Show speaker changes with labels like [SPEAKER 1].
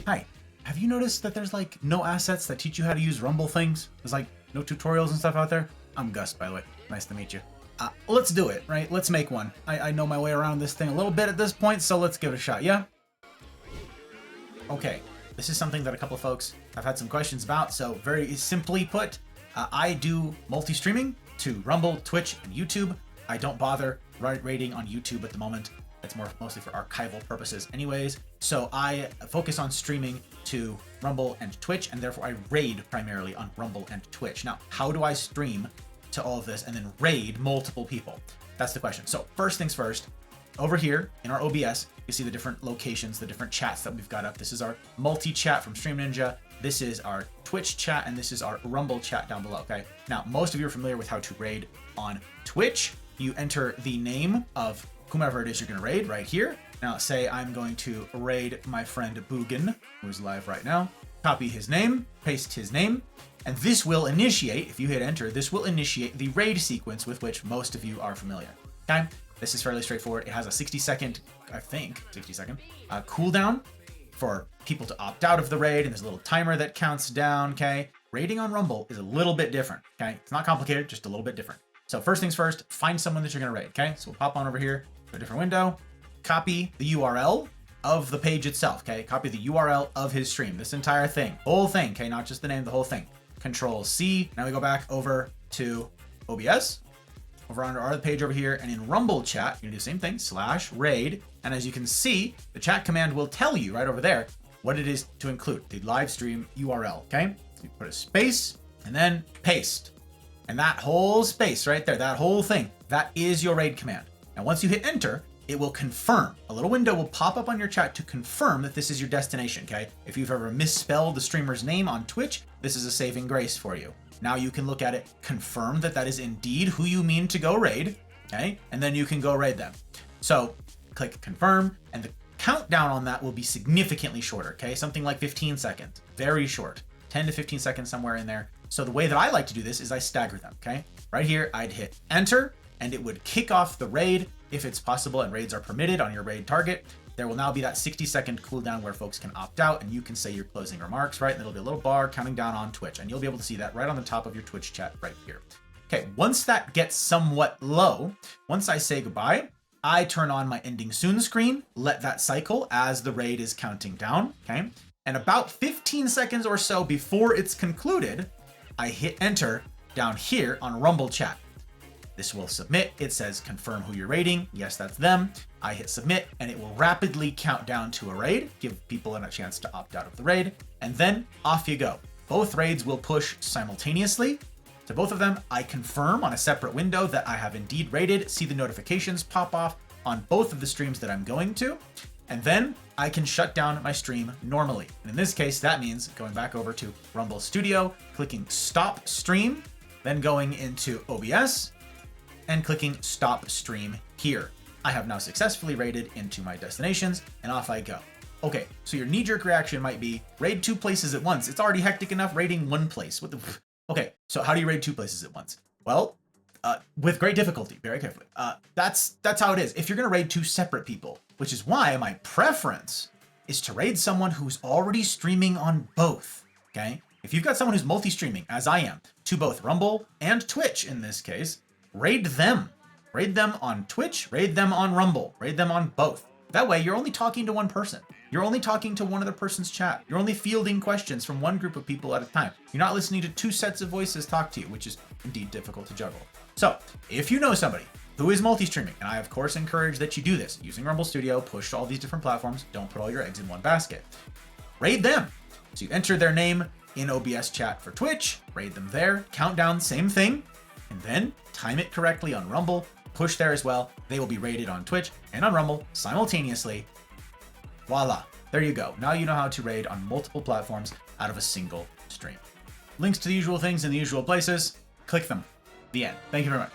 [SPEAKER 1] Hi, have you noticed that there's like no assets that teach you how to use Rumble things? There's like no tutorials and stuff out there? I'm Gus, by the way. Nice to meet you. Let's do it, right? Let's make one. I know my way around this thing a little bit at this point, so let's give it a shot, yeah? Okay, this is something that a couple of folks have had some questions about, so very simply put, I do multi-streaming to Rumble, Twitch, and YouTube. I don't bother raiding on YouTube at the moment. It's mostly for archival purposes anyways. So I focus on streaming to Rumble and Twitch, and therefore I raid primarily on Rumble and Twitch. Now, how do I stream to all of this and then raid multiple people? That's the question. So first things first, over here in our OBS, you see the different locations, the different chats that we've got up. This is our multi-chat from Stream Ninja. This is our Twitch chat, and this is our Rumble chat down below, okay? Now, most of you are familiar with how to raid on Twitch. You enter the name of whomever it is you're going to raid right here. Now, say I'm going to raid my friend Boogan, who's live right now. Copy his name, paste his name, and this will initiate, if you hit enter, this will initiate the raid sequence with which most of you are familiar, okay? This is fairly straightforward. It has a 60-second, I think, 60-second cooldown for people to opt out of the raid, and there's a little timer that counts down, okay? Raiding on Rumble is a little bit different, okay? It's not complicated, just a little bit different. So first things first, find someone that you're going to raid, okay? So we'll pop on over here to a different window, copy the URL of the page itself, okay? Copy the URL of his stream, this entire thing, whole thing, okay? Not just the name, the whole thing. Control C. Now we go back over to OBS, over under our page over here, and in Rumble chat, you're gonna do the same thing, /raid. And as you can see, the chat command will tell you right over there what it is to include, the live stream URL, okay? So you put a space and then paste. And that whole space right there, that whole thing, that is your raid command. And once you hit enter, it will confirm. A little window will pop up on your chat to confirm that this is your destination, okay? If you've ever misspelled the streamer's name on Twitch, this is a saving grace for you. Now you can look at it, confirm that that is indeed who you mean to go raid, okay? And then you can go raid them. So click confirm, and the countdown on that will be significantly shorter, okay? Something like 15 seconds, very short, 10 to 15 seconds somewhere in there. So the way that I like to do this is I stagger them, okay? Right here, I'd hit enter, and it would kick off the raid if it's possible, and raids are permitted on your raid target. There will now be that 60-second cooldown where folks can opt out, and you can say your closing remarks, right? And it'll be a little bar counting down on Twitch, and you'll be able to see that right on the top of your Twitch chat right here. Okay, once that gets somewhat low, once I say goodbye, I turn on my ending soon screen, let that cycle as the raid is counting down, okay? And about 15 seconds or so before it's concluded, I hit enter down here on Rumble chat. This will submit. It says confirm who you're raiding. Yes, that's them. I hit submit, and it will rapidly count down to a raid, give people a chance to opt out of the raid, and then off you go. Both raids will push simultaneously. To both of them, I confirm on a separate window that I have indeed raided, see the notifications pop off on both of the streams that I'm going to, and then I can shut down my stream normally. And in this case, that means going back over to Rumble Studio, clicking stop stream, then going into OBS, and clicking stop stream here. I have now successfully raided into my destinations, and off I go. Okay, so your knee-jerk reaction might be, raid 2 places at once. It's already hectic enough raiding 1 place. What the? Okay, so how do you raid 2 places at once? Well, with great difficulty, very carefully. That's how it is. If you're gonna raid 2 separate people, which is why my preference is to raid someone who's already streaming on both, okay? If you've got someone who's multi-streaming, as I am, to both Rumble and Twitch in this case, raid them. Raid them on Twitch, raid them on Rumble, raid them on both. That way, you're only talking to one person. You're only talking to one other person's chat. You're only fielding questions from one group of people at a time. You're not listening to 2 sets of voices talk to you, which is indeed difficult to juggle. So, if you know somebody who is multi-streaming, and I of course encourage that you do this, using Rumble Studio, push to all these different platforms, don't put all your eggs in one basket. Raid them. So you enter their name in OBS chat for Twitch, raid them there, countdown, same thing, and then time it correctly on Rumble, push there as well. They will be raided on Twitch and on Rumble simultaneously. Voila, there you go. Now you know how to raid on multiple platforms out of a single stream. Links to the usual things in the usual places, click them. The end. Thank you very much.